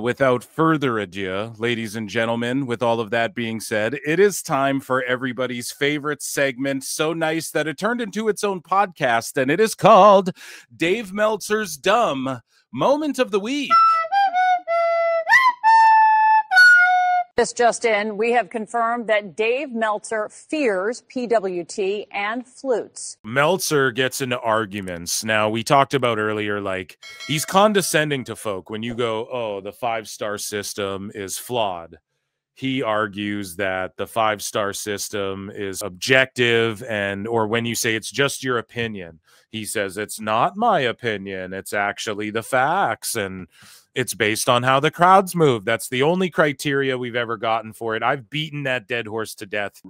Without further ado, ladies and gentlemen, with all of that being said, it is time for everybody's favorite segment, so nice that it turned into its own podcast, and it is called Dave Meltzer's Dumb Moment of the Week. This just in, we have confirmed that Dave Meltzer fears PWT and flutes. Meltzer gets into arguments. Now, we talked about earlier, like, he's condescending to folk. When you go, oh, the 5-star system is flawed, he argues that the 5-star system is objective, or when you say it's just your opinion, he says it's not my opinion, it's actually the facts, and it's based on how the crowds move. That's the only criteria we've ever gotten for it. I've beaten that dead horse to death,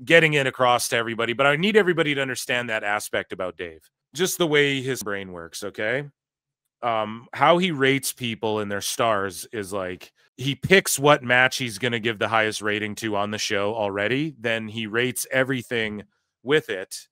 getting it across to everybody, but I need everybody to understand that aspect about Dave. Just the way his brain works, okay? How he rates people and their stars is like, he picks what match he's going to give the highest rating to on the show already. Then he rates everything with it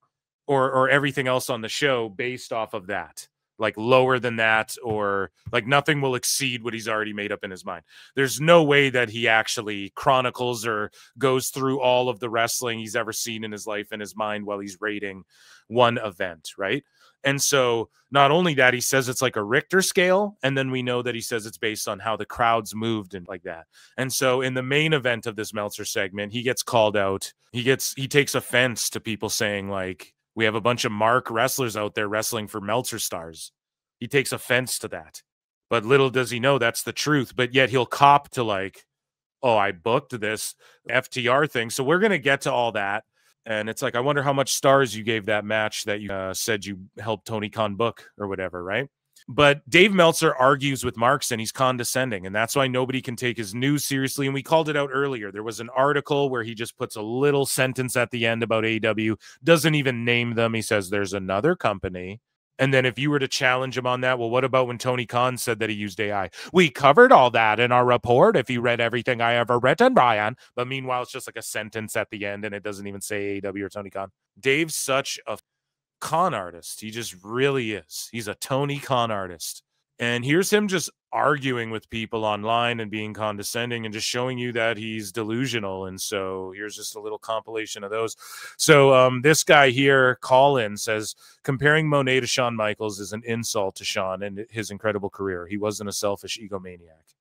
or everything else on the show based off of that. Like lower than that, or like nothing will exceed what he's already made up in his mind. There's no way that he actually chronicles or goes through all of the wrestling he's ever seen in his life in his mind while he's rating one event, right? And so not only that, he says it's like a Richter scale, and then we know that he says it's based on how the crowds moved and like that. And so in the main event of this Meltzer segment, he gets called out. He takes offense to people saying like, we have a bunch of mark wrestlers out there wrestling for Meltzer stars. He takes offense to that. But little does he know that's the truth. But yet he'll cop to like, oh, I booked this FTR thing. So we're going to get to all that. And it's like, I wonder how much stars you gave that match that you said you helped Tony Khan book or whatever, right? But Dave Meltzer argues with Marks and he's condescending. And that's why nobody can take his news seriously. And we called it out earlier. There was an article where he just puts a little sentence at the end about AEW, doesn't even name them. He says there's another company. And then if you were to challenge him on that, well, what about when Tony Khan said that he used AI? We covered all that in our report if you read everything I ever written, Bryan. But meanwhile, it's just like a sentence at the end and it doesn't even say AEW or Tony Khan. Dave's such a con artist. He just really is. He's a Tony Khan artist. And here's him just arguing with people online and being condescending and just showing you that he's delusional. And so here's just a little compilation of those. So this guy here, Colin, says comparing Mone to Shawn Michaels is an insult to Shawn and his incredible career. He wasn't a selfish egomaniac.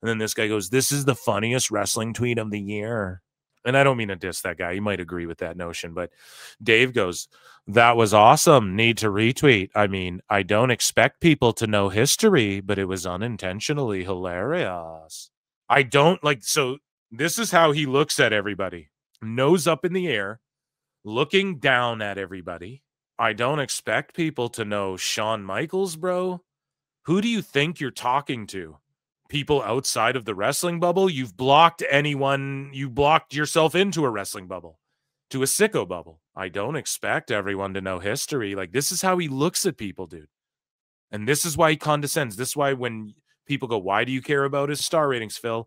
And then this guy goes, this is the funniest wrestling tweet of the year. And I don't mean to diss that guy. You might agree with that notion. But Dave goes, that was awesome. Need to retweet. I mean, I don't expect people to know history, but it was unintentionally hilarious. I don't like, so this is how he looks at everybody. Nose up in the air, looking down at everybody. I don't expect people to know Shawn Michaels, bro. Who do you think you're talking to? People outside of the wrestling bubble? You've blocked anyone. You blocked yourself into a wrestling bubble, to a sicko bubble. I don't expect everyone to know history. Like, this is how he looks at people, dude. And this is why he condescends. This is why when people go, why do you care about his star ratings, Phil?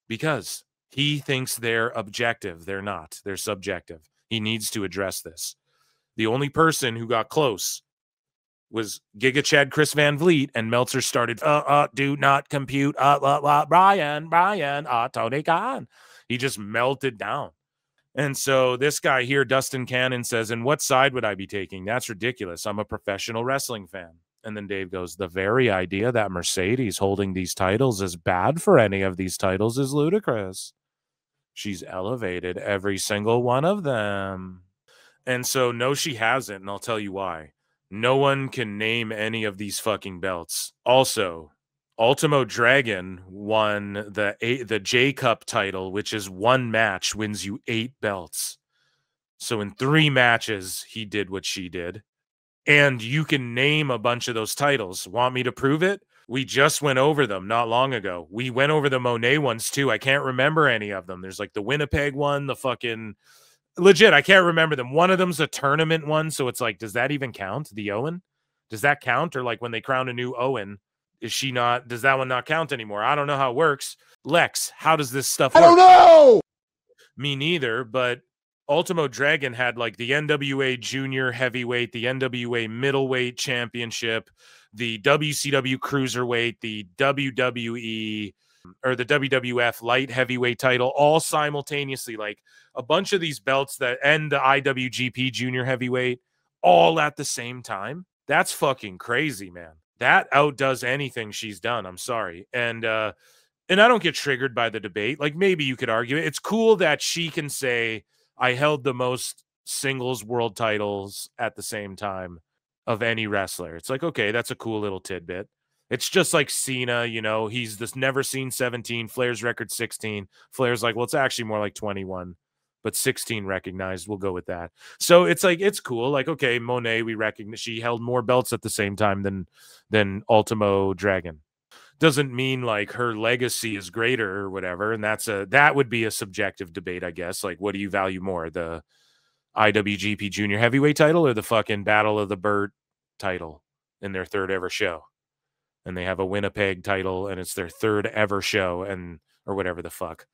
Because he thinks they're objective. They're not. They're subjective. He needs to address this. The only person who got close was Giga Chad Chris Van Vliet, and Meltzer started, do not compute, Bryan, Tony Khan. He just melted down. And so this guy here, Dustin Cannon, says, and what side would I be taking? That's ridiculous. I'm a professional wrestling fan. And then Dave goes, the very idea that Mercedes holding these titles is bad for any of these titles is ludicrous. She's elevated every single one of them. And so, no, she hasn't, and I'll tell you why. No one can name any of these fucking belts. Also, Ultimo Dragon won the J Cup title, which is one match, wins you 8 belts. So in 3 matches, he did what she did. And you can name a bunch of those titles. Want me to prove it? We just went over them not long ago. We went over the Mone ones too. I can't remember any of them. There's like the Winnipeg one, the fucking... Legit, I can't remember them. One of them's a tournament one, so it's like, does that even count? The Owen? Does that count? Or like when they crown a new Owen, does that one not count anymore? I don't know how it works. Lex, how does this stuff work? I don't know! Me neither, but Ultimo Dragon had like the NWA Junior Heavyweight, the NWA Middleweight Championship, the WCW Cruiserweight, the WWE or the WWF light heavyweight title all simultaneously, like a bunch of these belts that end the IWGP junior heavyweight all at the same time. That's fucking crazy, man. That outdoes anything she's done. I'm sorry. And I don't get triggered by the debate. Like, maybe you could argue it. It's cool that she can say, I held the most singles world titles at the same time of any wrestler. It's like, okay, that's a cool little tidbit. It's just like Cena, you know, he's this never seen 17, Flair's record 16. Flair's like, well, it's actually more like 21, but 16 recognized. We'll go with that. So it's like, it's cool. Like, okay, Monet, we recognize she held more belts at the same time than Ultimo Dragon. Doesn't mean like her legacy is greater or whatever. And that would be a subjective debate, I guess. Like, what do you value more, the IWGP junior heavyweight title or the fucking Battle of the Bird title in their third ever show? And they have a Winnipeg title and it's their third ever show or whatever the fuck.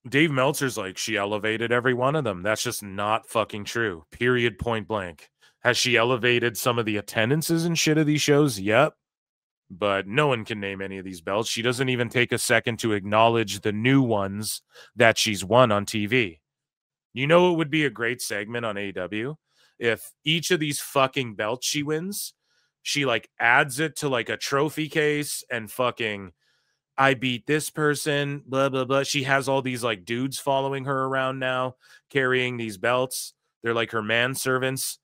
Dave Meltzer's like, she elevated every one of them. That's just not fucking true. Period, point blank. Has she elevated some of the attendances and shit of these shows? Yep. But no one can name any of these belts. She doesn't even take a second to acknowledge the new ones that she's won on TV. You know, it would be a great segment on AEW if each of these fucking belts she wins, she like adds it to like a trophy case and fucking, I beat this person, blah, blah, blah. She has all these like dudes following her around now, carrying these belts. They're like her manservants.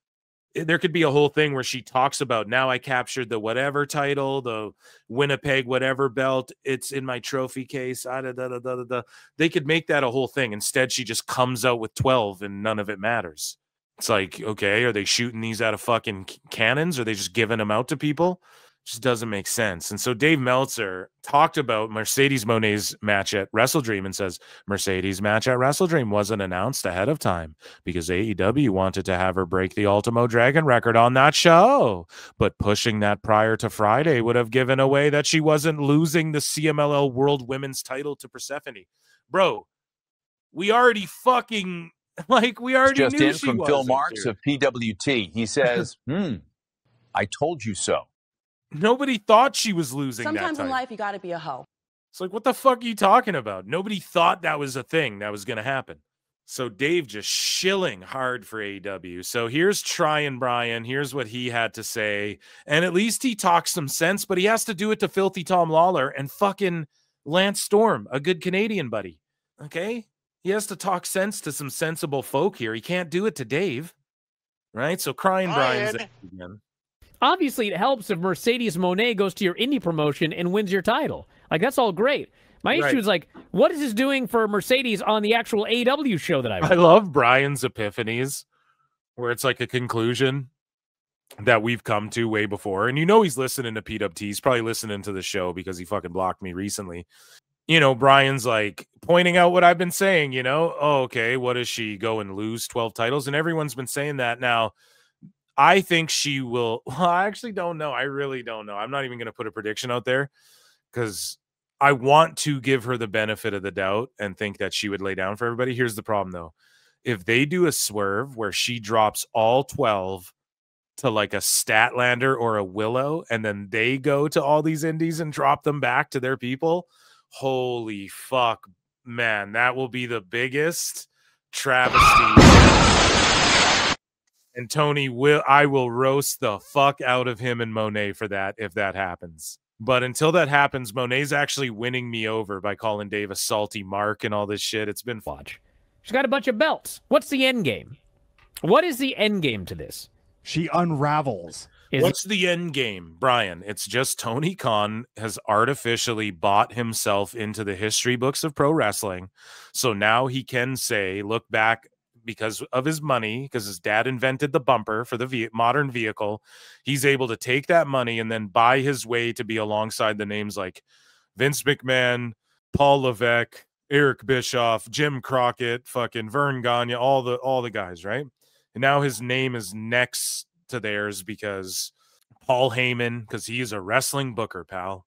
There could be a whole thing where she talks about, now I captured the whatever title, the Winnipeg whatever belt. It's in my trophy case. They could make that a whole thing. Instead, she just comes out with 12 and none of it matters. It's like, okay, are they shooting these out of fucking cannons? Are they just giving them out to people? Just doesn't make sense. And so Dave Meltzer talked about Mercedes Monet's match at Wrestle Dream and says, Mercedes' match at Wrestle Dream wasn't announced ahead of time because AEW wanted to have her break the Ultimo Dragon record on that show. But pushing that prior to Friday would have given away that she wasn't losing the CMLL World Women's title to Persephone. Bro, we already fucking, like, we already just knew in she from wasn't. Phil Marks of PWT. He says, I told you so. Nobody thought she was losing Sometimes that title. in life, you got to be a hoe. It's like, what the fuck are you talking about? Nobody thought that was a thing that was going to happen. So Dave just shilling hard for AEW. So here's Tryin' Bryan. Here's what he had to say. And at least he talks some sense, but he has to do it to Filthy Tom Lawler and fucking Lance Storm, a good Canadian buddy. Okay? He has to talk sense to some sensible folk here. He can't do it to Dave. Right? So Crying Bryan's again. Obviously, it helps if Mercedes Moné goes to your indie promotion and wins your title. Like, that's all great. My issue is, like, what is this doing for Mercedes on the actual AEW show that I love Bryan's epiphanies, where it's like a conclusion that we've come to way before. And you know he's listening to PWT. He's probably listening to the show because he fucking blocked me recently. You know, Bryan's, like, pointing out what I've been saying, you know? Oh, okay, what does she go and lose 12 titles? And everyone's been saying that now. I think she will. Well, I actually don't know. I really don't know. I'm not even going to put a prediction out there because I want to give her the benefit of the doubt and think that she would lay down for everybody. Here's the problem, though. If they do a swerve where she drops all 12 to like a Statlander or a Willow, and then they go to all these indies and drop them back to their people, holy fuck, man. That will be the biggest travesty. And Tony, I will roast the fuck out of him and Monet for that if that happens. But until that happens, Monet's actually winning me over by calling Dave a salty mark and all this shit. It's been watch. She's got a bunch of belts. What's the end game? What is the end game to this? She unravels. What's the end game, Bryan? It's just Tony Khan has artificially bought himself into the history books of pro wrestling. So now he can say, look back, because of his money, because his dad invented the bumper for the modern vehicle, he's able to take that money and then buy his way to be alongside the names like Vince McMahon, Paul Levesque, Eric Bischoff, Jim Crockett, fucking Vern Gagne, all the guys, right? And now his name is next to theirs because Paul Heyman, because he is a wrestling booker, pal.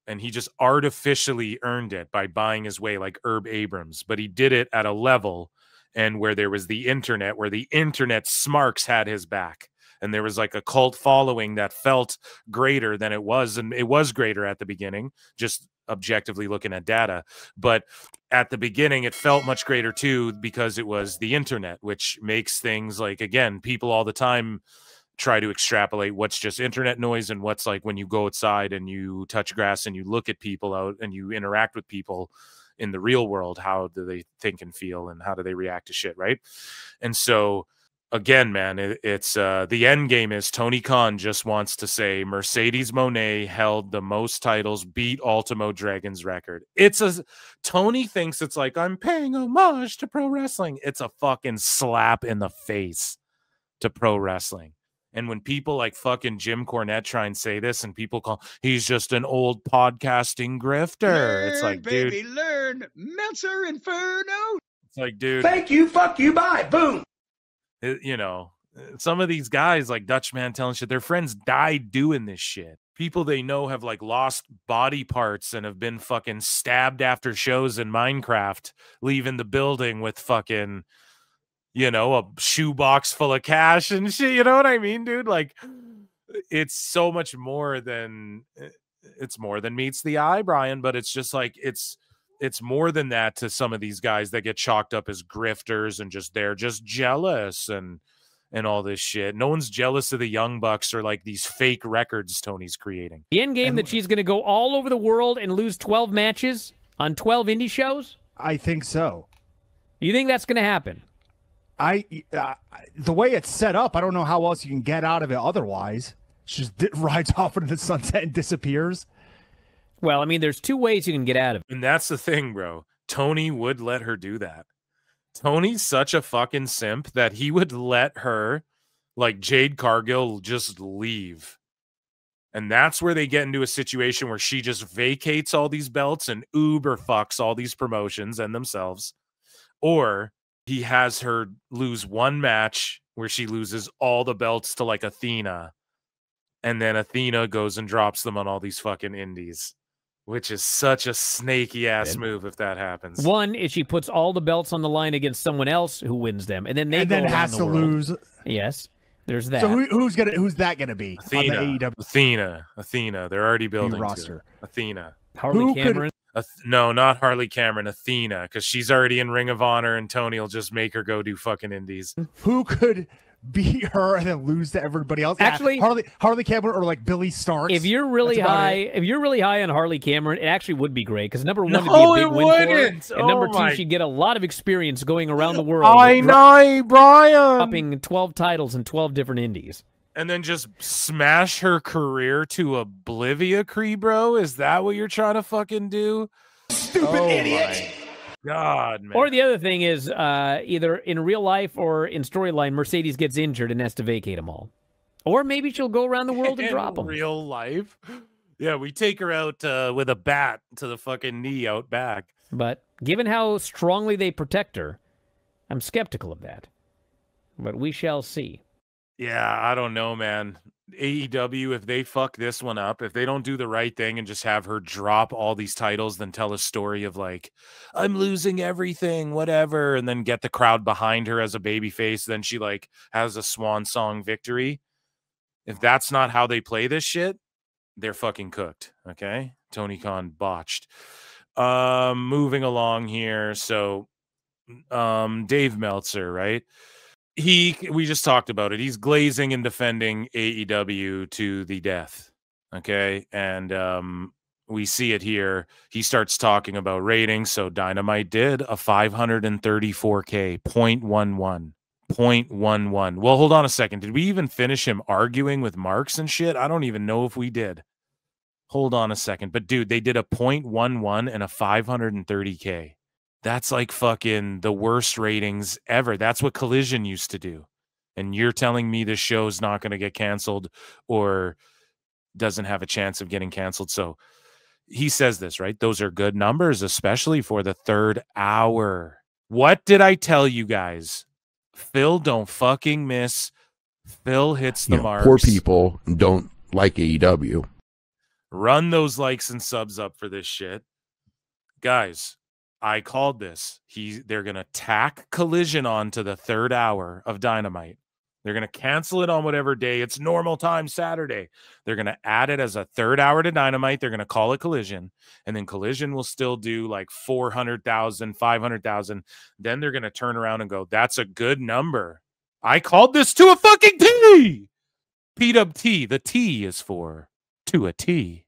And he just artificially earned it by buying his way like Herb Abrams. But he did it at a level and where there was the internet, where the internet smarks had his back. and there was like a cult following that felt greater than it was, and it was greater at the beginning, just objectively looking at data. But at the beginning it felt much greater too, because it was the internet, which makes things like, again, people all the time try to extrapolate what's just internet noise and what's like when you go outside and you touch grass and you look at people out and you interact with people in the real world. How do they think and feel, and how do they react to shit, right? And so again, man, it's the end game is Tony Khan just wants to say Mercedes Moné held the most titles, beat Ultimo Dragon's record. Tony thinks it's like, I'm paying homage to pro wrestling. It's a fucking slap in the face to pro wrestling. And when people like fucking Jim Cornette try and say this, and people call, he's just an old podcasting grifter. It's like, baby, dude, learn Meltzer Inferno. It's like, dude, thank you, fuck you, bye, boom. You know, some of these guys like Dutch Man telling shit, their friends died doing this shit. People they know have like lost body parts and have been fucking stabbed after shows in Minecraft, leaving the building with fucking, you know, a shoebox full of cash and shit. You know what I mean, dude? Like, it's so much more than, it's more than meets the eye, Brian, but it's just like, it's more than that to some of these guys that get chalked up as grifters and just, they're just jealous and all this shit. No one's jealous of the Young Bucks or like these fake records Tony's creating. The end game that she's going to go all over the world and lose 12 matches on 12 indie shows? I think so. You think that's going to happen? The way it's set up, I don't know how else you can get out of it otherwise. She just rides off into the sunset and disappears. Well, I mean, there's two ways you can get out of it. And that's the thing, bro. Tony would let her do that. Tony's such a fucking simp that he would let her, like Jade Cargill, just leave. And that's where they get into a situation where she just vacates all these belts and uber fucks all these promotions and themselves. Or he has her lose one match where she loses all the belts to like Athena. And then Athena goes and drops them on all these fucking indies, which is such a snaky ass move if that happens. One is she puts all the belts on the line against someone else who wins them, and then they has to lose. Yes, there's that. So who's that gonna be? Athena. They're already building roster. Athena. Harley Cameron. No, not Harley Cameron. Athena, because she's already in Ring of Honor, and Tony will just make her go do fucking indies. Who could beat her and then lose to everybody else? Actually, Harley Cameron or like Billy Starks. If you're really high on Harley Cameron, it actually would be great because number one, it'd be a big win for her, and number two, she'd get a lot of experience going around the world. I know, Brian. Dropping 12 titles in 12 different indies. And then just smash her career to oblivion, bro? Is that what you're trying to fucking do? Stupid idiot. God, man. Or the other thing is either in real life or in storyline, Mercedes gets injured and has to vacate them all. Or maybe she'll go around the world and drop them. Real life? Yeah, we take her out with a bat to the fucking knee out back. But given how strongly they protect her, I'm skeptical of that. But we shall see. Yeah, I don't know, man. AEW, if they fuck this one up, if they don't do the right thing and just have her drop all these titles, then tell a story of like, I'm losing everything, whatever, and then get the crowd behind her as a babyface, then she like has a swan song victory. If that's not how they play this shit, they're fucking cooked. Okay, Tony Khan botched. Moving along here, so Dave Meltzer, right? We just talked about it. He's glazing and defending AEW to the death. Okay. And we see it here. He starts talking about ratings. So Dynamite did a 534K, 0.11. 0.11. Well, hold on a second. Did we even finish him arguing with Marks and shit? I don't even know if we did. Hold on a second. But dude, they did a 0.11 and a 530K. That's like fucking the worst ratings ever. That's what Collision used to do. And you're telling me this show's not going to get canceled or doesn't have a chance of getting canceled. So he says this, right? Those are good numbers, especially for the third hour. What did I tell you guys? Phil don't fucking miss. Phil hits the marks. Poor people don't like AEW. Run those likes and subs up for this shit. Guys, I called this. They're going to tack Collision on to the third hour of Dynamite. They're going to cancel it on whatever day. It's normal time, Saturday. They're going to add it as a third hour to Dynamite. They're going to call it Collision. And then Collision will still do like 400,000, 500,000. Then they're going to turn around and go, that's a good number. I called this to a fucking T. PWT, the T is for to a T.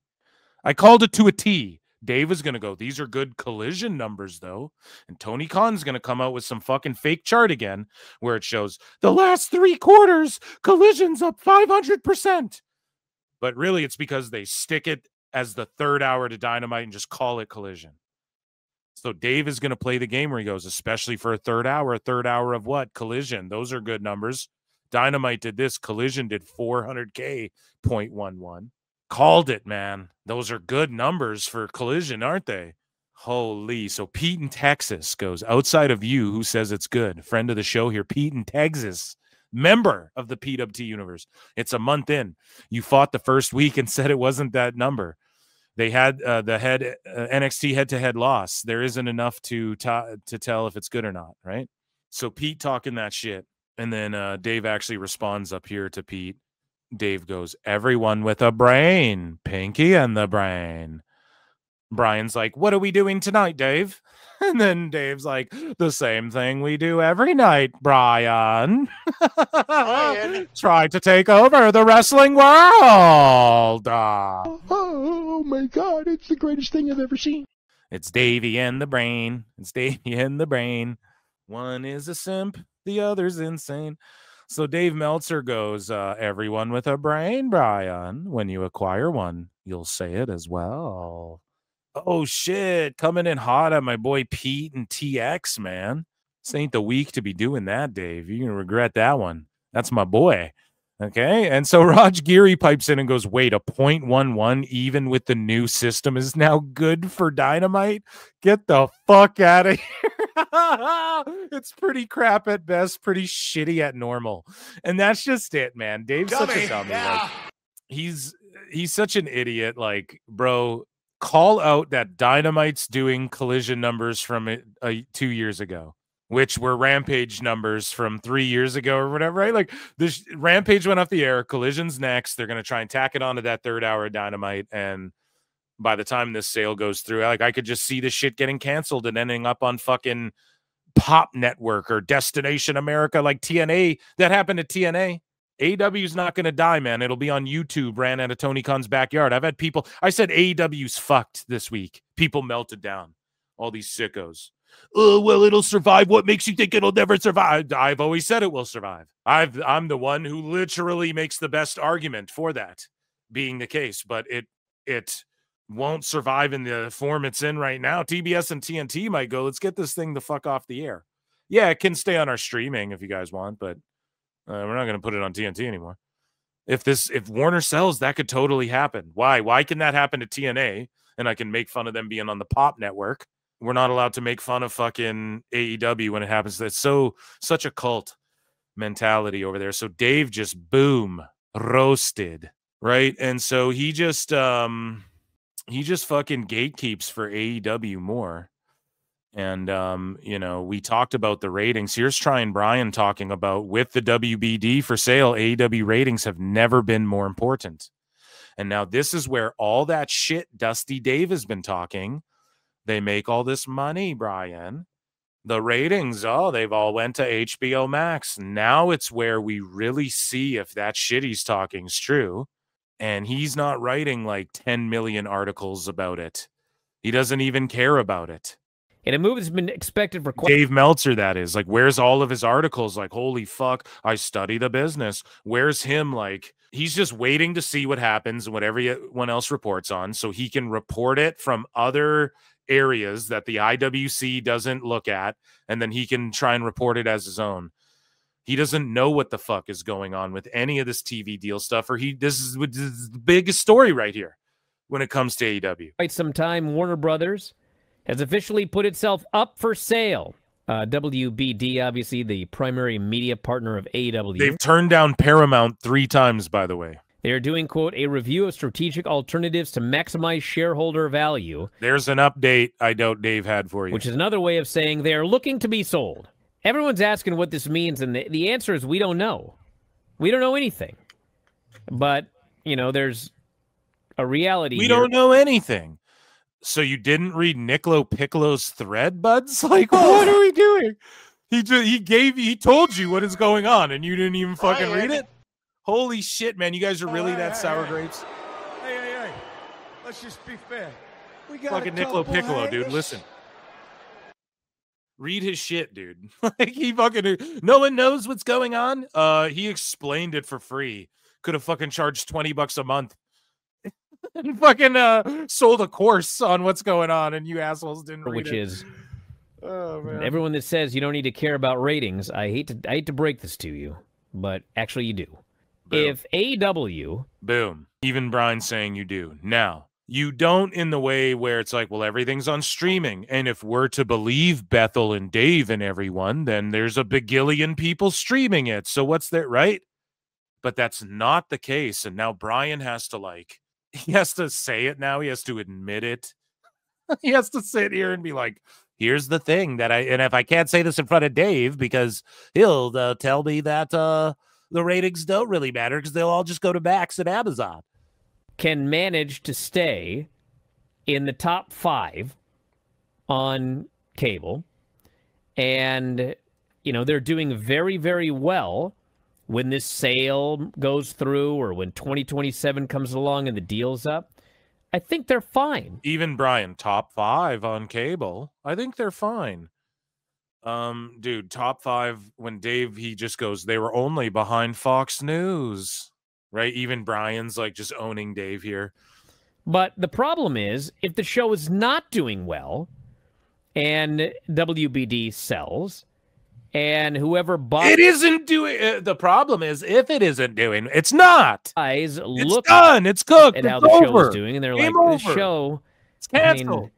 I called it to a T. Dave is going to go, these are good Collision numbers, though. And Tony Khan's going to come out with some fucking fake chart again where it shows the last 3 quarters, Collision's up 500%. But really, it's because they stick it as the third hour to Dynamite and just call it Collision. So Dave is going to play the game where he goes, especially for a third hour of what? Collision. Those are good numbers. Dynamite did this. Collision did 400K, 0.11. Called it, man. Those are good numbers for Collision, aren't they? Holy. So Pete in Texas goes, outside of you, who says it's good? Friend of the show here, Pete in Texas, member of the PWT universe. It's a month in. You fought the first week and said it wasn't that number. They had the NXT head-to-head loss. There isn't enough to tell if it's good or not, right? So Pete talking that shit. And then Dave actually responds up here to Pete. Dave goes, everyone with a brain, Pinky and the brain. Brian's like, what are we doing tonight, Dave? And then Dave's like, the same thing we do every night, Brian. Try to take over the wrestling world. Oh my God, it's the greatest thing I've ever seen. It's Davey and the brain. It's Davey and the brain. One is a simp, the other's insane. So Dave Meltzer goes, everyone with a brain, Brian. When you acquire one, you'll say it as well. Oh, shit. Coming in hot on my boy Pete and TX, man. This ain't the week to be doing that, Dave. You're going to regret that one. That's my boy. Okay. And so Raj Geary pipes in and goes, wait, a 0.11 even with the new system is now good for Dynamite? Get the fuck out of here. It's pretty crap at best, pretty shitty at normal. And that's just it, man. Dave's such a dummy. Yeah. Like, he's such an idiot. Like, bro, call out that Dynamite's doing Collision numbers from 2 years ago, which were Rampage numbers from 3 years ago or whatever, right? Like, this Rampage went off the air, Collision's next. They're going to try and tack it onto that third hour of Dynamite. And by the time this sale goes through, like, I could just see the shit getting canceled and ending up on fucking Pop Network or Destination America, like TNA. That happened to TNA. AEW's not going to die, man. It'll be on YouTube, ran out of Tony Khan's backyard. I've had people, I said AEW's fucked this week. People melted down. All these sickos. Oh, well, it'll survive. What makes you think it'll never survive? I've always said it will survive. I'm the one who literally makes the best argument for that being the case, but it won't survive in the form it's in right now. TBS and TNT might go, let's get this thing the fuck off the air. Yeah, it can stay on our streaming if you guys want, but we're not going to put it on TNT anymore. If Warner sells, that could totally happen. Why can that happen to TNA? And I can make fun of them being on the Pop Network. We're not allowed to make fun of fucking AEW when it happens. That's such a cult mentality over there. So Dave just boom roasted, right? And so he just fucking gatekeeps for AEW more. And we talked about the ratings. Here's Trying Brian talking about, with the WBD for sale, AEW ratings have never been more important. And now this is where all that shit Dusty Dave has been talking. They make all this money, Brian. The ratings, they've all went to HBO Max. Now it's where we really see if that shit he's talking is true. And he's not writing like 10 million articles about it. He doesn't even care about it. And a move has been expected for quite... Dave Meltzer, that is. Like, where's all of his articles? Like, holy fuck, I study the business. Where's him? Like, he's just waiting to see what happens and what everyone else reports on so he can report it from other areas that the IWC doesn't look at, and then he can try and report it as his own. He doesn't know what the fuck is going on with any of this TV deal stuff, or this is the biggest story right here when it comes to AEW. Quite some time, Warner Brothers has officially put itself up for sale. WBD, obviously the primary media partner of AEW. They've turned down Paramount 3 times, by the way. They are doing, quote, a review of strategic alternatives to maximize shareholder value. There's an update I doubt Dave had for you. Which is another way of saying they are looking to be sold. Everyone's asking what this means, and the answer is we don't know. We don't know anything. But, you know, there's a reality We here. don't know anything. So you didn't read Nicolo Piccolo's thread, buds? Like, what are we doing? He told you what is going on, and you didn't even fucking read it? Holy shit, man. You guys are really that sour grapes? Hey. Let's just be fair. We got Fucking Nicolo Piccolo, dude. Listen. Read his shit, dude. Like, he fucking... No one knows what's going on? He explained it for free. Could have fucking charged $20 a month. And fucking sold a course on what's going on, and you assholes didn't read Which it. is... Oh, man. Everyone that says you don't need to care about ratings, I hate to break this to you, but actually you do. Boom. If AEW... Boom. Even Bryan saying you do. Now, you don't in the way where it's like, well, everything's on streaming. And if we're to believe Bethel and Dave and everyone, then there's a bagillion people streaming it. So what's that, right? But that's not the case. And now Bryan has to, like, he has to say it now. He has to admit it. He has to sit here and be like, here's the thing that and if I can't say this in front of Dave, because he'll tell me that the ratings don't really matter because they'll all just go to Max and Amazon. Can manage to stay in the top 5 on cable. And, you know, they're doing very, very well when this sale goes through or when 2027 comes along and the deal's up. I think they're fine. Even Bryan, top 5 on cable. I think they're fine. Dude, top 5 when Dave, he just goes, they were only behind Fox News. Right? Even Bryan's like just owning Dave here. But the problem is, if the show is not doing well and WBD sells, and whoever buys it isn't doing. The problem is, if it isn't doing, it's not. Eyes It's look done. It's cooked. at how It's the show over. is doing, and they're Game like, over. "This show, It's canceled.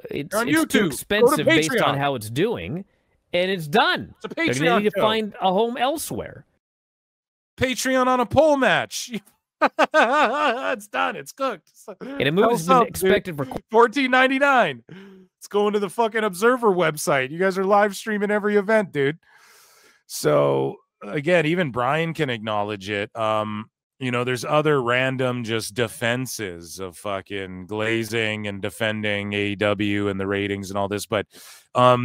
it's on too YouTube. Go to expensive based Patreon. on how it's doing, and it's done. It's a They're going to Patreon need to show. find a home elsewhere." Patreon on a pole match. It's done. It's cooked. And a movie's been expected for $14.99. It's going to the fucking Observer website. You guys are live streaming every event, dude. So again, even Bryan can acknowledge it. You know, there's other random just defenses of fucking glazing and defending AEW and the ratings and all this. But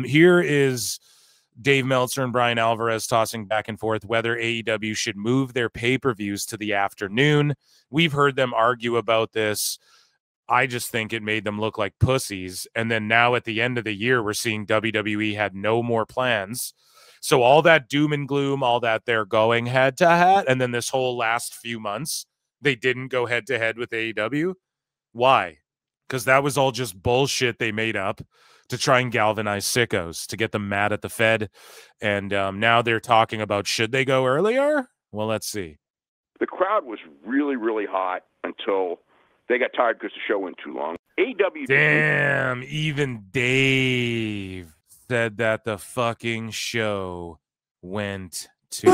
here is Dave Meltzer and Bryan Alvarez tossing back and forth whether AEW should move their pay-per-views to the afternoon. We've heard them argue about this. I just think it made them look like pussies. And then now at the end of the year, we're seeing WWE had no more plans. So all that doom and gloom, all that they're going head to head, and then this whole last few months, they didn't go head to head with AEW. Why? Because that was all just bullshit they made up to try and galvanize sickos, to get them mad at the Fed. And now they're talking about, should they go earlier? Well, let's see. The crowd was really, really hot until they got tired because the show went too long. AEW. Damn, even Dave said that the fucking show went too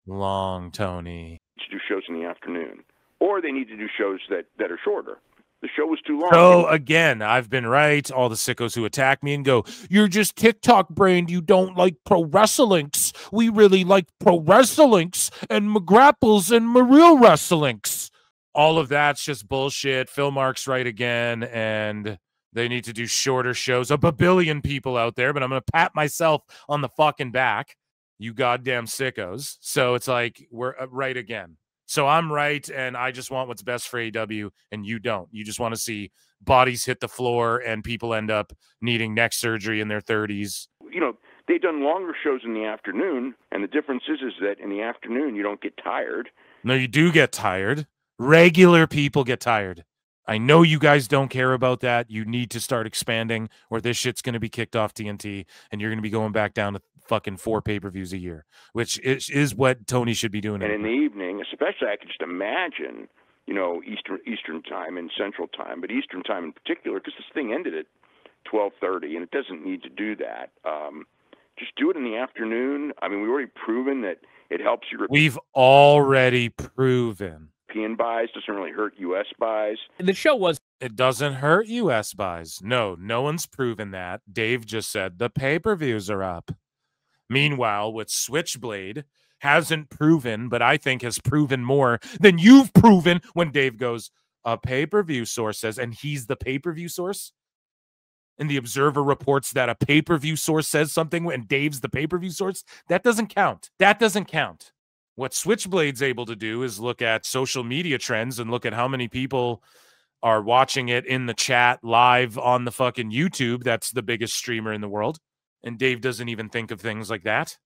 long, Tony. To do shows in the afternoon, or they need to do shows that are shorter. The show was too long. So again, I've been right. All the sickos who attack me and go, you're just TikTok brained. You don't like pro wrestlings. We really like pro wrestlings and McGrapples and real wrestlings. All of that's just bullshit. Phil Mark's right again, and they need to do shorter shows. A billion people out there, but I'm going to pat myself on the fucking back. You goddamn sickos. So it's like, we're right again. So I'm right, and I just want what's best for AEW, and you don't. You just want to see bodies hit the floor and people end up needing neck surgery in their 30s. You know, they've done longer shows in the afternoon, and the difference is that in the afternoon you don't get tired. No, you do get tired. Regular people get tired. I know you guys don't care about that. You need to start expanding, or this shit's going to be kicked off TNT, and you're going to be going back down to fucking 4 pay-per-views a year, which is what Tony should be doing. And in the evening, especially, I can just imagine, you know, Eastern time and Central time, but Eastern time in particular, because this thing ended at 12:30, and it doesn't need to do that. Just do it in the afternoon. I mean, we've already proven that it helps your. We've already proven. European buys doesn't really hurt U.S. buys. The show was. It doesn't hurt U.S. buys. No one's proven that. Dave just said the pay-per-views are up. Meanwhile, with Switchblade hasn't proven, but I think has proven more than you've proven when Dave goes, a pay-per-view source says, and he's the pay-per-view source? And the Observer reports that a pay-per-view source says something and Dave's the pay-per-view source? That doesn't count. That doesn't count. What Switchblade's able to do is look at social media trends and look at how many people are watching it in the chat live on the fucking YouTube. That's the biggest streamer in the world. And Dave doesn't even think of things like that.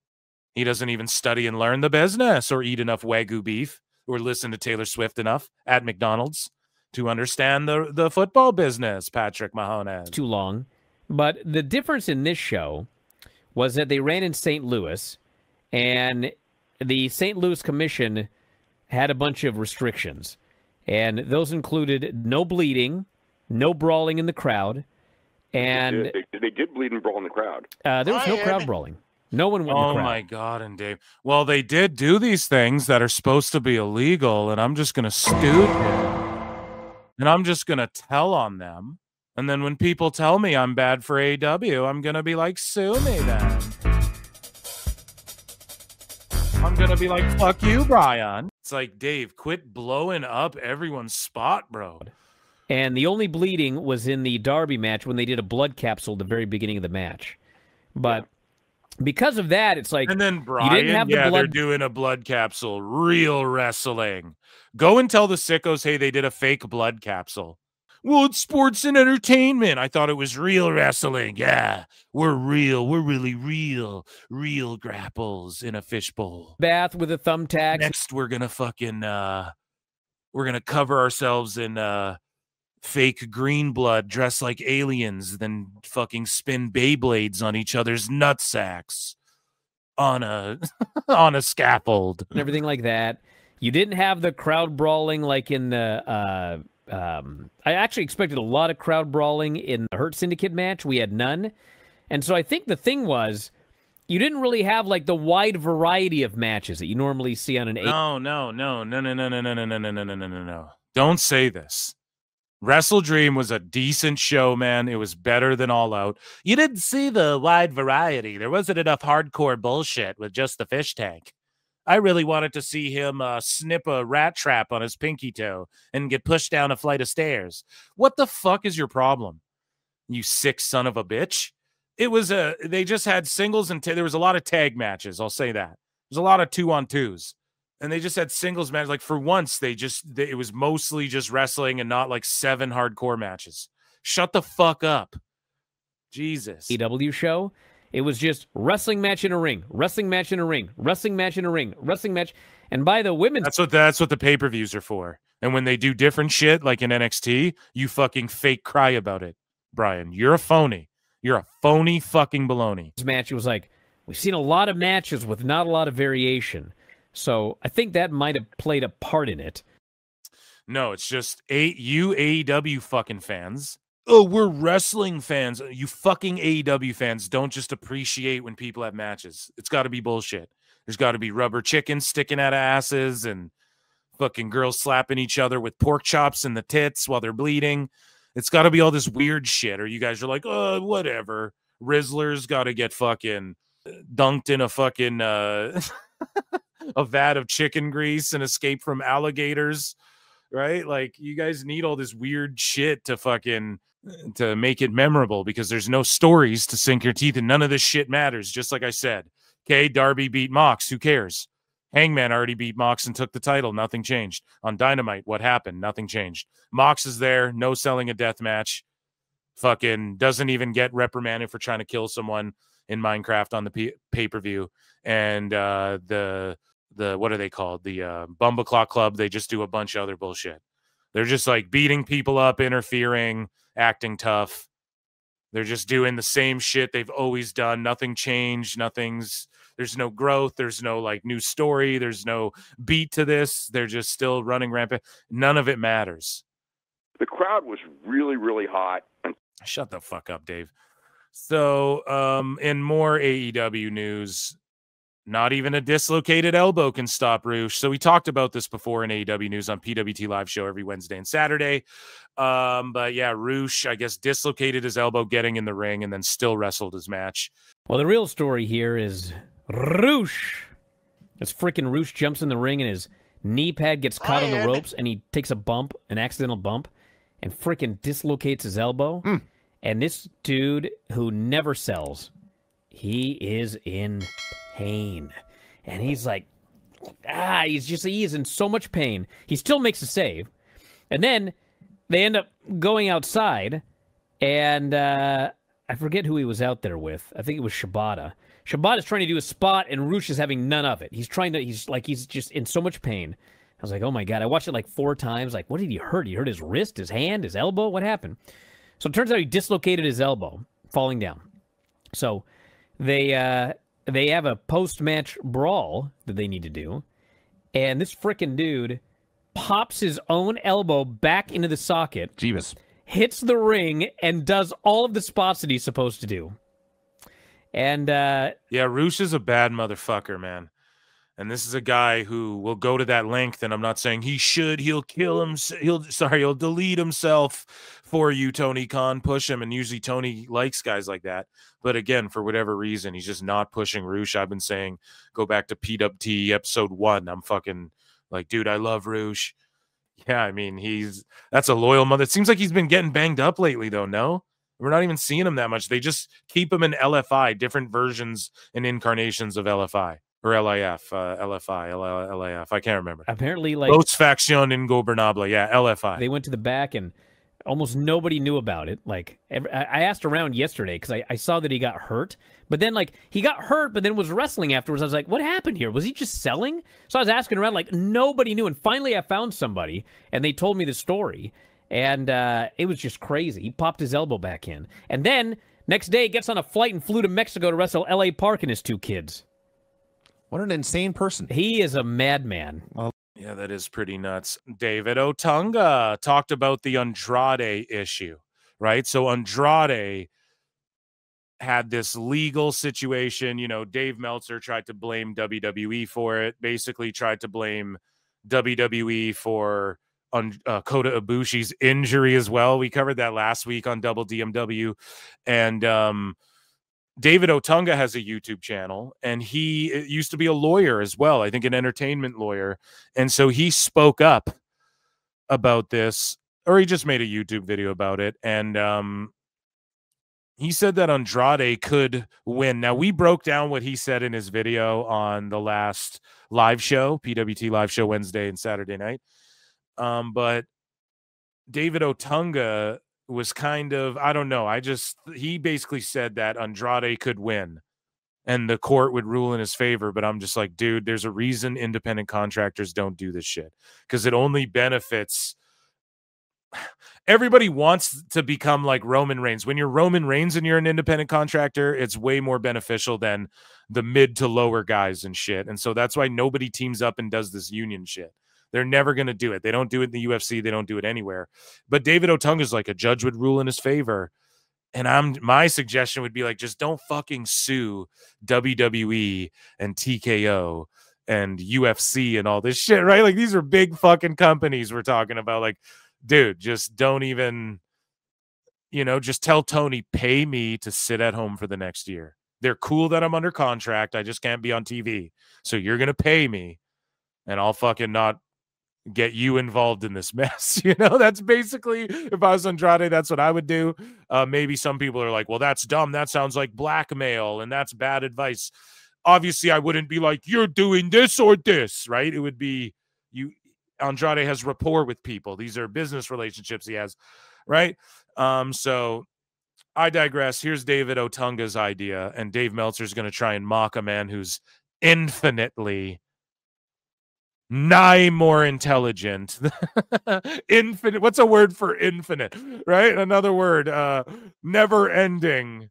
He doesn't even study and learn the business or eat enough Wagyu beef or listen to Taylor Swift enough at McDonald's to understand the football business, Patrick Mahoney. Too long. But the difference in this show was that they ran in St. Louis, and the St. Louis Commission had a bunch of restrictions. And those included no bleeding, no brawling in the crowd, and... They did bleed and brawl in the crowd. There was no crowd brawling. No one went in the crowd. Oh, my God, and Dave. Well, they did do these things that are supposed to be illegal, and I'm just going to stoop and I'm just going to tell on them. And then when people tell me I'm bad for AEW, I'm going to be like, sue me then. I'm going to be like, fuck you, Bryan. It's like, Dave, quit blowing up everyone's spot, bro. And the only bleeding was in the Derby match when they did a blood capsule at the very beginning of the match. But because of that, it's like, and then Bryan, you didn't have the blood... they're doing a blood capsule. Real wrestling. Go and tell the sickos, hey, they did a fake blood capsule. Well, it's sports and entertainment. I thought it was real wrestling. Yeah, we're real. We're really real. Real grapples in a fishbowl. Bath with a thumbtack. Next, we're going to fucking, we're going to cover ourselves in fake green blood, dress like aliens, then fucking spin Beyblades on each other's nutsacks on a, on a scaffold. And everything like that. You didn't have the crowd brawling like in the... I actually expected a lot of crowd brawling in the Hurt Syndicate match. We had none. And so I think the thing was, you didn't really have like the wide variety of matches that you normally see on an No. Don't say this. Wrestle Dream was a decent show, man. It was better than All Out. You didn't see the wide variety. There wasn't enough hardcore bullshit with just the fish tank. I really wanted to see him snip a rat trap on his pinky toe and get pushed down a flight of stairs. What the fuck is your problem, you sick son of a bitch? It was they just had singles and there was a lot of tag matches. I'll say that. There's a lot of 2-on-2s, and they just had singles matches. Like for once, it was mostly just wrestling and not like 7 hardcore matches. Shut the fuck up, Jesus. AEW show. It was just wrestling match in a ring, wrestling match in a ring, wrestling match in a ring, wrestling match. And by the women's... That's what the pay-per-views are for. And when they do different shit, like in NXT, you fucking fake cry about it, Bryan. You're a phony. You're a phony fucking baloney. This match, it was like, we've seen a lot of matches with not a lot of variation. So I think that might have played a part in it. No, it's just you AEW fucking fans. Oh, we're wrestling fans. You fucking AEW fans don't just appreciate when people have matches. It's got to be bullshit. There's got to be rubber chickens sticking out of asses and fucking girls slapping each other with pork chops in the tits while they're bleeding. It's got to be all this weird shit. Or you guys are like, oh, whatever. Rizzler's got to get fucking dunked in a fucking a vat of chicken grease and escape from alligators, right? Like, you guys need all this weird shit to make it memorable because there's no stories to sink your teeth in. None of this shit matters, just like I said. Okay, Darby beat Mox. Who cares? Hangman already beat Mox and took the title. Nothing changed. On Dynamite, what happened? Nothing changed. Mox is there. No selling a death match. Fucking doesn't even get reprimanded for trying to kill someone in Minecraft on the pay-per-view. And the what are they called? The Bumbleclaw Club. They just do a bunch of other bullshit. They're just like beating people up, interfering, acting tough. They're just doing the same shit they've always done. Nothing changed. There's no growth. There's no like new story. There's no beat to this. They're just still running rampant. None of it matters. The crowd was really, really hot. Shut the fuck up, Dave. So, in more AEW news, not even a dislocated elbow can stop Roosh. So we talked about this before in AEW news on PWT live show every Wednesday and Saturday. But yeah, Roosh, I guess, dislocated his elbow getting in the ring and then still wrestled his match. Well, the real story here is Roosh This freaking Roosh jumps in the ring and his knee pad gets caught on the ropes and he takes a bump, an accidental bump, and freaking dislocates his elbow. And this dude who never sells, he is in pain. And he's like, he is in so much pain. He still makes a save. And then they end up going outside, and I forget who he was out there with. I think it was Shibata. Shibata's trying to do a spot, and Roosh is having none of it. He's just in so much pain. I was like, oh my God. I watched it like 4 times. Like, what did he hurt? He hurt his wrist, his hand, his elbow? What happened? So it turns out he dislocated his elbow falling down. So they have a post-match brawl that they need to do, and this frickin' dude pops his own elbow back into the socket, Jeebus, hits the ring, and does all of the spots that he's supposed to do. And yeah, Roosh is a bad motherfucker, man. And this is a guy who will go to that length, and I'm not saying he should. He'll kill him. He'll delete himself for you, Tony Khan. Push him, and usually Tony likes guys like that. But again, for whatever reason, he's just not pushing Roosh. I've been saying, go back to PWT episode 1. I'm fucking like, dude, I love Roosh. Yeah, I mean, that's a loyal mother. It seems like he's been getting banged up lately, though, no? We're not even seeing him that much. They just keep him in LFI, different versions and incarnations of LFI. Or LIF, LFI, LIF. I can't remember. Apparently, like... Los Facción Ingobernable. Yeah, LFI. They went to the back, and almost nobody knew about it. Like, I asked around yesterday, because I saw that he got hurt. But then, like, he got hurt, but then was wrestling afterwards. I was like, what happened here? Was he just selling? So I was asking around, like, nobody knew. And finally, I found somebody, and they told me the story. And it was just crazy. He popped his elbow back in. And then, next day, gets on a flight and flew to Mexico to wrestle L.A. Park and his 2 kids. What an insane person. He is a madman. Yeah, that is pretty nuts. David Otunga talked about the Andrade issue, right? So Andrade had this legal situation. You know, Dave Meltzer tried to blame WWE for it, basically tried to blame WWE for Kota Ibushi's injury as well. We covered that last week on Double DMW. And David Otunga has a YouTube channel, and he used to be a lawyer as well, I think an entertainment lawyer. And so he spoke up about this, or he just made a YouTube video about it. And he said that Andrade could win. Now, we broke down what he said in his video on the last live show, PWT live show Wednesday and Saturday night. But David Otunga was kind of, I don't know. He basically said that Andrade could win and the court would rule in his favor. But I'm just like, dude, there's a reason independent contractors don't do this shit, because it only benefits. Everybody wants to become like Roman Reigns. When you're Roman Reigns and you're an independent contractor, it's way more beneficial than the mid to lower guys and shit. And so that's why nobody teams up and does this union shit. They're never going to do it. They don't do it in the UFC. They don't do it anywhere. But David Otunga is like, a judge would rule in his favor. And my suggestion would be like, just don't fucking sue WWE and TKO and UFC and all this shit, right? Like, these are big fucking companies we're talking about. Like, dude, just don't even, just tell Tony, pay me to sit at home for the next year. They're cool that I'm under contract. I just can't be on TV. So you're going to pay me, and I'll fucking not get you involved in this mess. That's basically, if I was Andrade, that's what I would do. Maybe some people are like, well, that's dumb. That sounds like blackmail, and that's bad advice. Obviously, I wouldn't be like, you're doing this or this, right? It would be, Andrade has rapport with people. These are business relationships he has, right? So I digress. Here's David Otunga's idea, and Dave Meltzer's going to try and mock a man who's infinitely more intelligent. Infinite. What's a word for infinite, right? Another word, never ending,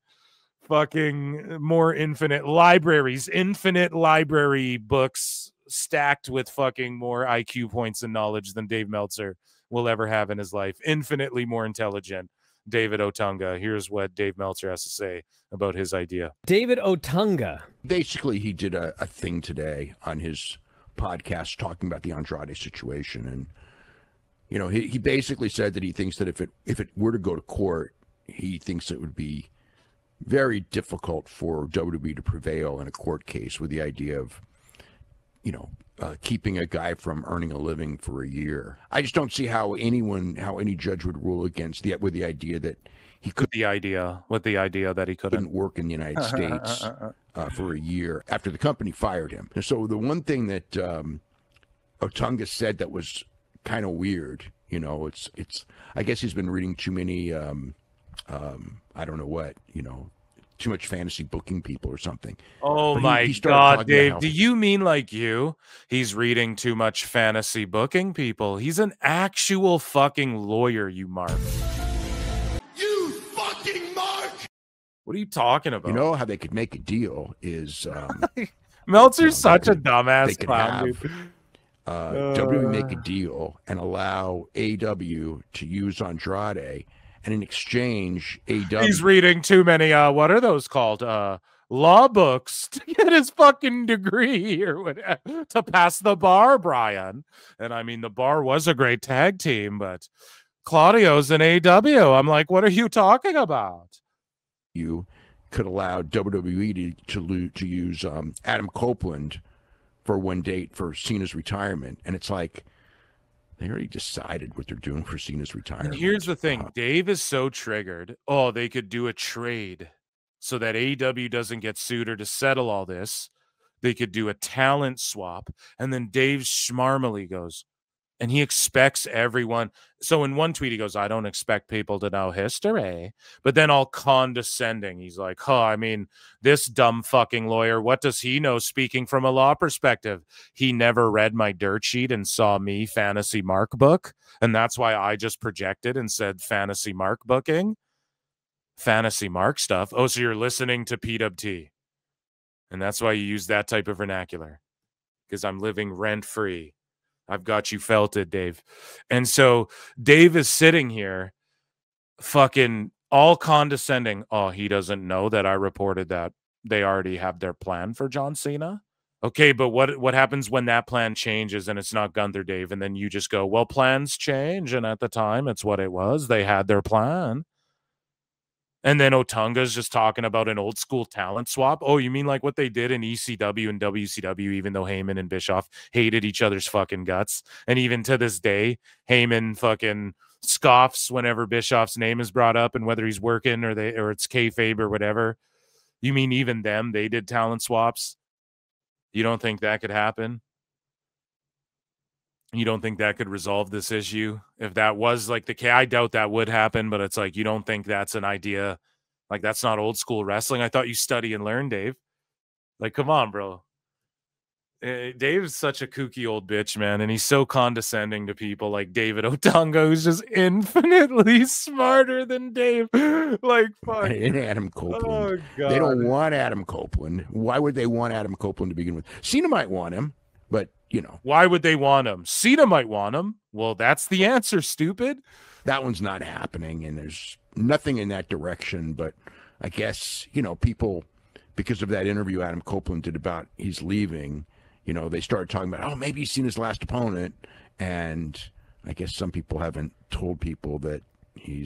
fucking more infinite libraries, infinite library books stacked with fucking more IQ points and knowledge than Dave Meltzer will ever have in his life. Infinitely more intelligent David Otunga. Here's what Dave Meltzer has to say about his idea. David Otunga. Basically, he did a thing today on his podcast talking about the Andrade situation, and he basically said that he thinks that if it were to go to court, he thinks it would be very difficult for WWE to prevail in a court case, with the idea of keeping a guy from earning a living for a year. I just don't see how any judge would rule against with the idea that he could. With the idea that he couldn't work in the United States for a year after the company fired him. And so the one thing that Otunga said that was kind of weird, it's. I guess he's been reading too many. I don't know what, too much fantasy booking people or something. Oh my God, Dave, do you mean like you? He's reading too much fantasy booking people. He's an actual fucking lawyer, you mark. You fucking mark! What are you talking about? You know how they could make a deal is... Meltzer's such a dumbass clown, dude. WWE make a deal and allow AEW to use Andrade, and in exchange, AEW... He's reading too many, what are those called? Law books to get his fucking degree or whatever, to pass the bar, Bryan. And I mean, the bar was a great tag team, but Claudio's in AEW. I'm like, what are you talking about? You could allow WWE to use Adam Copeland for one date for Cena's retirement, and it's like they already decided what they're doing for Cena's retirement. And here's the thing: Dave is so triggered. Oh, they could do a trade so that AEW doesn't get sued, or to settle all this, they could do a talent swap. And then Dave schmarmily goes, and he expects everyone. So in one tweet, he goes, I don't expect people to know history. But then all condescending, he's like, I mean, this dumb fucking lawyer, what does he know speaking from a law perspective? He never read my dirt sheet and saw me fantasy mark book. And that's why I just projected and said fantasy mark booking. Fantasy mark stuff. Oh, so you're listening to PWT. And that's why you use that type of vernacular. Because I'm living rent-free. I've got you felted, Dave. And so Dave is sitting here fucking all condescending. Oh, he doesn't know that I reported that they already have their plan for John Cena. Okay, but what happens when that plan changes and it's not Gunther, Dave? And then you just go, well, plans change. And at the time, it's what it was. They had their plan. And then Otunga's just talking about an old school talent swap. Oh, you mean like what they did in ECW and WCW, even though Heyman and Bischoff hated each other's fucking guts. And even to this day, Heyman fucking scoffs whenever Bischoff's name is brought up and whether he's working or it's kayfabe or whatever. You mean even them, they did talent swaps? You don't think that could happen? You don't think that could resolve this issue? If that was like the case, I doubt that would happen, but it's like, you don't think that's an idea? Like, that's not old school wrestling? I thought you study and learn, Dave. Like, come on, bro. Dave's such a kooky old bitch, man, and he's so condescending to people like David Otunga, who's just infinitely smarter than Dave. Like, fuck. And Adam Copeland. Oh, God. They don't want Adam Copeland. Why would they want Adam Copeland to begin with? Cena might want him, but why would they want him? Cena might want him. Well, that's the answer, stupid. That one's not happening, and there's nothing in that direction. But I guess, people, because of that interview Adam Copeland did about he's leaving, they started talking about, maybe he's seen his last opponent. And I guess some people haven't told people that he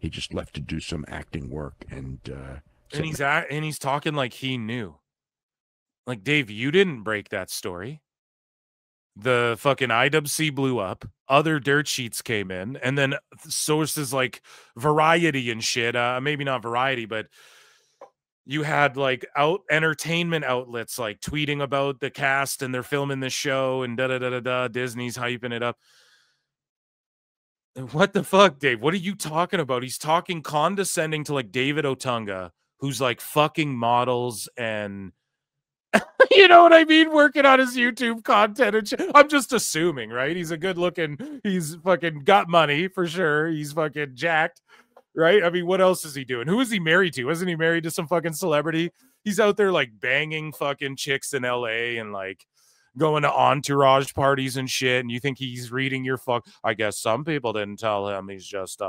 just left to do some acting work. And he's talking like he knew. Like, Dave, you didn't break that story. The fucking IWC blew up. Other dirt sheets came in. And then sources like Variety and shit. Maybe not Variety, but you had like entertainment outlets like tweeting about the cast and they're filming the show and da-da-da-da-da. Disney's hyping it up. What the fuck, Dave? What are you talking about? He's talking condescending to like David Otunga, who's like fucking models and... you know what I mean? Working on his YouTube content and shit. I'm just assuming, right? He's a good looking, he's fucking got money for sure. He's fucking jacked, right? I mean, what else is he doing? Who is he married to? Wasn't he married to some fucking celebrity? He's out there like banging fucking chicks in LA and like going to entourage parties and shit. And you think he's reading your I guess some people didn't tell him. He's just,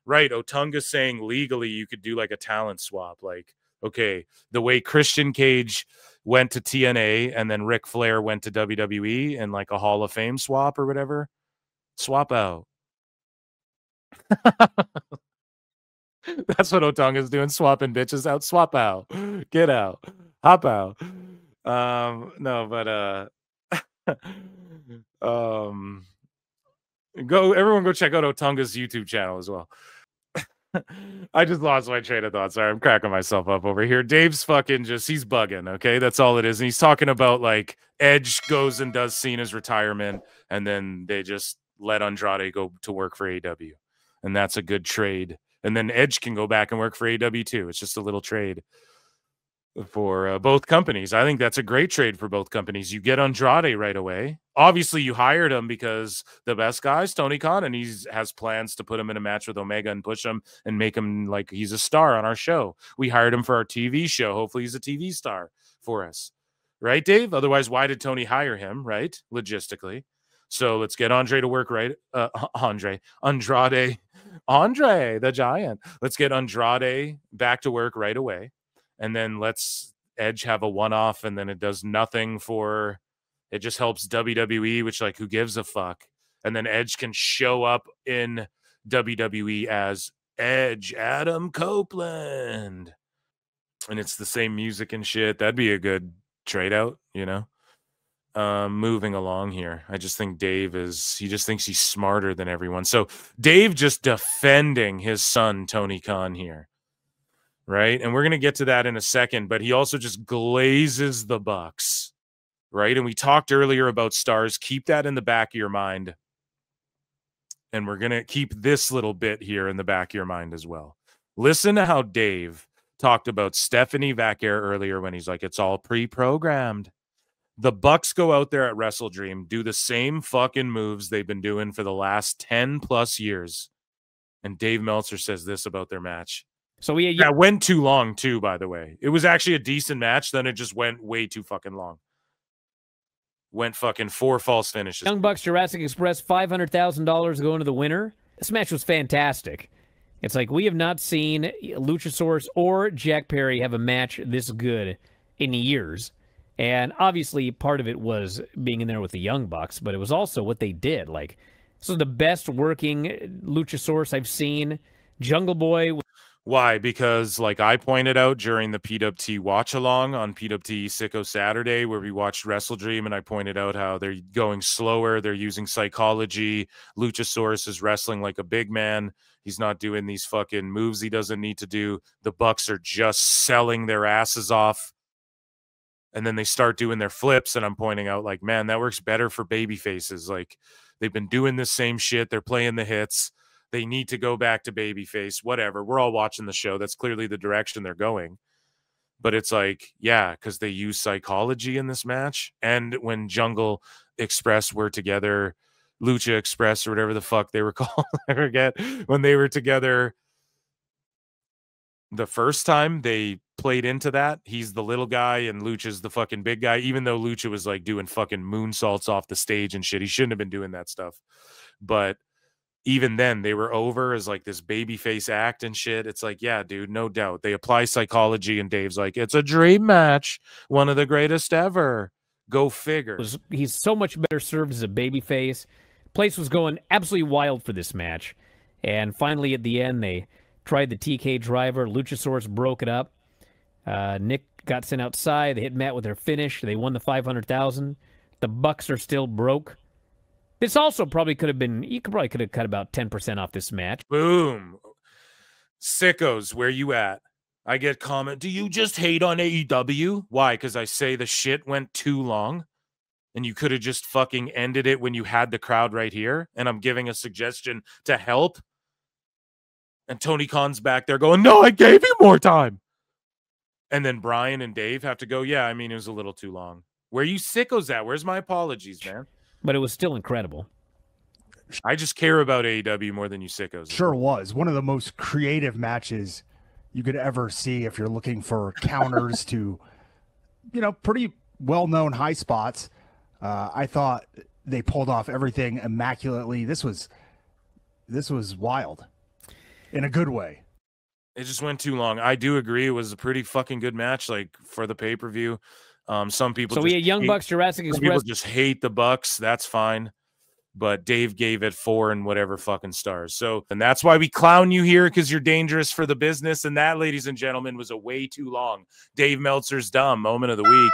right. Otunga's saying legally you could do like a talent swap. Like, okay, the way Christian Cage went to TNA and then Ric Flair went to WWE and like a Hall of Fame swap or whatever. Swap out. That's what Otunga's doing, swapping bitches out. Swap out. Get out. Hop out. No, but everyone go check out Otunga's YouTube channel as well. I just lost my train of thought. Sorry, I'm cracking myself up over here. Dave's fucking he's bugging, okay? That's all it is. And he's talking about, like, Edge goes and does Cena's retirement, and then they just let Andrade go to work for AEW. And that's a good trade. And then Edge can go back and work for AEW too. It's just a little trade for both companies. I think that's a great trade for both companies. You get Andrade right away. Obviously, you hired him because the best guy's Tony Khan, and he has plans to put him in a match with Omega and push him and make him like he's a star on our show. We hired him for our TV show. Hopefully, he's a TV star for us. Right, Dave? Otherwise, why did Tony hire him, right? Logistically. So let's get Andre to work, right? Andre the Giant. Let's get Andrade back to work right away. And then let's Edge have a one-off, and then it does nothing for, it just helps WWE, which, like, who gives a fuck? And then Edge can show up in WWE as Edge Adam Copeland. And it's the same music and shit. That'd be a good trade out, you know? Moving along here. I just think Dave he just thinks he's smarter than everyone. So Dave just defending his son, Tony Khan, here. Right? And we're going to get to that in a second, but he also just glazes the Bucks, right? And we talked earlier about stars. Keep that in the back of your mind. And we're going to keep this little bit here in the back of your mind as well. Listen to how Dave talked about Stephanie Vaquer earlier when he's like, it's all pre-programmed. The Bucks go out there at Wrestle Dream, do the same fucking moves they've been doing for the last 10 plus years. And Dave Meltzer says this about their match. So that went too long too, by the way. It was actually a decent match, then it just went way too fucking long. Went fucking 4 false finishes. Young Bucks Jurassic Express, $500,000 going to the winner. This match was fantastic. It's like we have not seen Luchasaurus or Jack Perry have a match this good in years. And obviously part of it was being in there with the Young Bucks, but it was also what they did. Like, this was the best working Luchasaurus I've seen. Jungle Boy. Why? Because, like I pointed out during the PWT watch along on PWT Sicko Saturday, where we watched Wrestle Dream, and I pointed out how they're going slower, they're using psychology. Luchasaurus is wrestling like a big man. He's not doing these fucking moves he doesn't need to do. The Bucks are just selling their asses off. And then they start doing their flips, and I'm pointing out, like, man, that works better for baby faces. Like, they've been doing the same shit. They're playing the hits. They need to go back to babyface, whatever. We're all watching the show. That's clearly the direction they're going. But it's like, yeah, because they use psychology in this match. And when Jungle Express were together, Lucha Express or whatever the fuck they were called, I forget, when they were together the first time, they played into that. He's the little guy and Lucha's the fucking big guy, even though Lucha was like doing fucking moonsaults off the stage and shit. He shouldn't have been doing that stuff. But even then, they were over as like this babyface act and shit. It's like, yeah, dude, no doubt. They apply psychology, and Dave's like, it's a dream match. One of the greatest ever. Go figure. He's so much better served as a babyface. Place was going absolutely wild for this match. And finally, at the end, they tried the TK driver. Luchasaurus broke it up. Nick got sent outside. They hit Matt with their finish. They won the $500,000. The Bucks are still broke. This also probably could have been, you probably could have cut about 10% off this match. Boom. Sickos, where you at? I get comment, do you just hate on AEW? Why? Because I say the shit went too long and you could have just fucking ended it when you had the crowd right here. And I'm giving a suggestion to help. And Tony Khan's back there going, no, I gave you more time. And then Brian and Dave have to go, yeah, I mean, it was a little too long. Where you sickos at? Where's my apologies, man? But it was still incredible. I just care about AEW more than you sickos. Sure was. One of the most creative matches you could ever see if you're looking for counters to, you know, pretty well-known high spots. I thought they pulled off everything immaculately. This was wild in a good way. It just went too long. I do agree. It was a pretty fucking good match, like, for the pay-per-view. Some people. So we had Young Bucks Jurassic Express. People just hate the Bucks. That's fine. But Dave gave it 4 and whatever fucking stars. So, and that's why we clown you here, because you're dangerous for the business. And that, ladies and gentlemen, was a way too long Dave Meltzer's Dumb Moment of the Week.